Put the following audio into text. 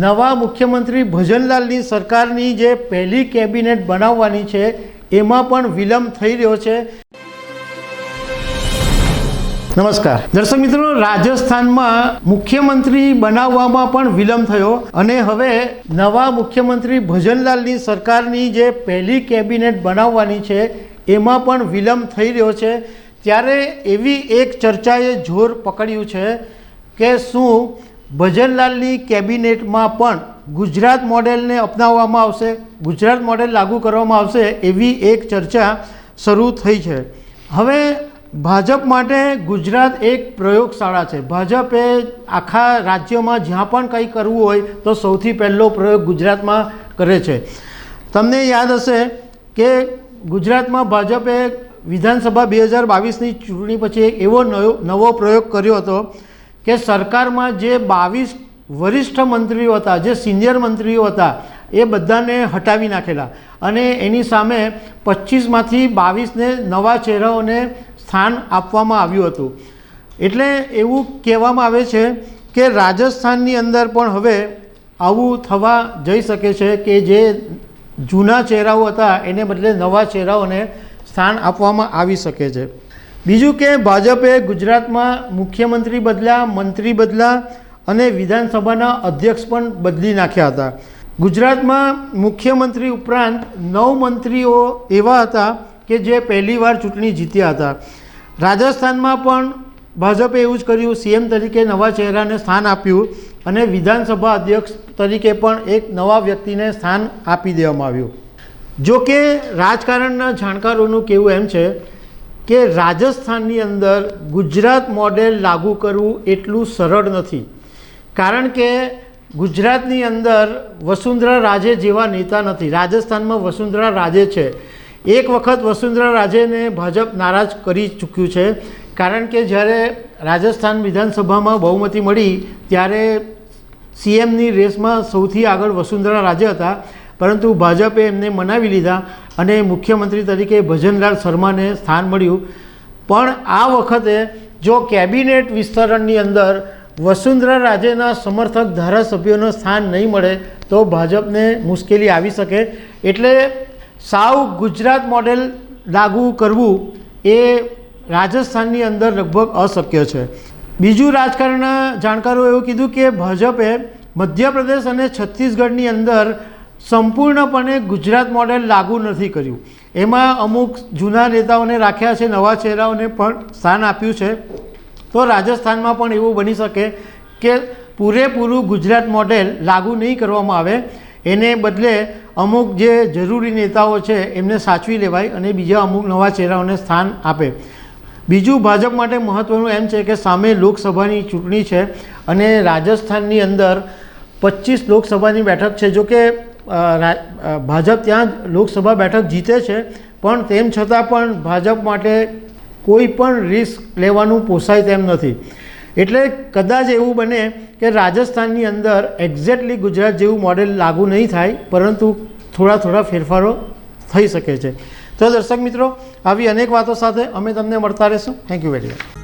નવા મુખ્યમંત્રી ભજનલાલની સરકારની જે પહેલી કેબિનેટ બનાવવાની છે એમાં પણ વિલંબ થઈ રહ્યો છે। નમસ્કાર દર્શક મિત્રો, રાજસ્થાનમાં મુખ્યમંત્રી બનાવવામાં પણ વિલંબ થયો અને હવે નવા મુખ્યમંત્રી ભજનલાલની સરકારની જે પહેલી કેબિનેટ બનાવવાની છે એમાં પણ વિલંબ થઈ રહ્યો છે। ત્યારે એવી એક ચર્ચાએ જોર પકડ્યું છે કે શું ભજનલાલની કેબિનેટમાં પણ ગુજરાત મોડેલને અપનાવવામાં આવશે, ગુજરાત મોડેલ લાગુ કરવામાં આવશે, એવી એક ચર્ચા શરૂ થઈ છે। હવે ભાજપ માટે ગુજરાત એક પ્રયોગશાળા છે। ભાજપે આખા રાજ્યમાં જ્યાં પણ કંઈ કરવું હોય તો સૌથી પહેલો પ્રયોગ ગુજરાતમાં કરે છે। તમને યાદ હશે કે ગુજરાતમાં ભાજપે વિધાનસભા 2022ની ચૂંટણી પછી એક એવો નવો પ્રયોગ કર્યો હતો કે સરકારમાં જે 22 વરિષ્ઠ મંત્રીઓ હતા, જે સિનિયર મંત્રીઓ હતા, એ બધાને હટાવી નાખેલા અને એની સામે 25માંથી 22ને નવા ચહેરાઓને સ્થાન આપવામાં આવ્યું હતું। એટલે એવું કહેવામાં આવે છે કે રાજસ્થાનની અંદર પણ હવે આવું થવા જઈ શકે છે કે જે જૂના ચહેરાઓ હતા એને બદલે નવા ચહેરાઓને સ્થાન આપવામાં આવી શકે છે। બીજું કે ભાજપે ગુજરાતમાં મુખ્યમંત્રી બદલ્યા, મંત્રી બદલ્યા અને વિધાનસભાના અધ્યક્ષ પણ બદલી નાખ્યા હતા। ગુજરાતમાં મુખ્યમંત્રી ઉપરાંત 9 મંત્રીઓ એવા હતા કે જે પહેલીવાર ચૂંટણી જીત્યા હતા। રાજસ્થાનમાં પણ ભાજપે એવું જ કર્યું, સીએમ તરીકે નવા ચહેરાને સ્થાન આપ્યું અને વિધાનસભા અધ્યક્ષ તરીકે પણ એક નવા વ્યક્તિને સ્થાન આપી દેવામાં આવ્યું। જો કે રાજકારણના જાણકારોનું કહેવું એમ છે કે રાજસ્થાનની અંદર ગુજરાત મોડેલ લાગુ કરવું એટલું સરળ નથી, કારણ કે ગુજરાતની અંદર વસુંધરા રાજે જેવા નેતા નથી। રાજસ્થાનમાં વસુંધરા રાજે છે। એક વખત વસુંધરા રાજેને ભાજપ નારાજ કરી ચૂક્યું છે, કારણ કે જ્યારે રાજસ્થાન વિધાનસભામાં બહુમતી મળી ત્યારે સીએમની રેસમાં સૌથી આગળ વસુંધરા રાજે હતા, પરંતુ ભાજપે એમને મનાવી લીધા અને મુખ્યમંત્રી તરીકે ભજનલાલ શર્માને સ્થાન મળ્યું। પણ આ વખતે જો કેબિનેટ વિસ્તરણની અંદર વસુંધરા રાજેના સમર્થક ધારાસભ્યોનું સ્થાન નહીં મળે તો ભાજપને મુશ્કેલી આવી શકે। એટલે સાવ ગુજરાત મોડેલ લાગુ કરવું એ રાજસ્થાનની અંદર લગભગ અશક્ય છે। બીજું રાજકારણના જાણકારોએ એવું કીધું કે ભાજપે મધ્યપ્રદેશ અને છત્તીસગઢની અંદર સંપૂર્ણપણે ગુજરાત મોડેલ લાગુ નથી કર્યું। એમાં અમુક જૂના નેતાઓને રાખ્યા છે, નવા ચહેરાઓને પણ સ્થાન આપ્યું છે। તો રાજસ્થાનમાં પણ એવું બની શકે કે પૂરેપૂરું ગુજરાત મોડેલ લાગુ નહીં કરવામાં આવે, એને બદલે અમુક જે જરૂરી નેતાઓ છે એમને સાચવી લેવાય અને બીજા અમુક નવા ચહેરાઓને સ્થાન આપે। બીજું ભાજપ માટે મહત્ત્વનું એમ છે કે સામે લોકસભાની ચૂંટણી છે અને રાજસ્થાનની અંદર 25 લોકસભાની બેઠક છે। જો કે ભાજપ ત્યાં લોકસભા બેઠક જીતે છે, પણ તેમ છતાં પણ ભાજપ માટે કોઈ પણ રિસ્ક લેવાનું પોસાય તેમ નથી। એટલે કદાચ એવું બને કે રાજસ્થાનની અંદર એક્ઝેક્ટલી ગુજરાત જેવું મોડેલ લાગુ નહીં થાય, પરંતુ થોડા ફેરફારો થઈ શકે છે। તો દર્શક મિત્રો, આવી અનેક વાતો સાથે અમે તમને મળતા રહીશું। Thank you very much.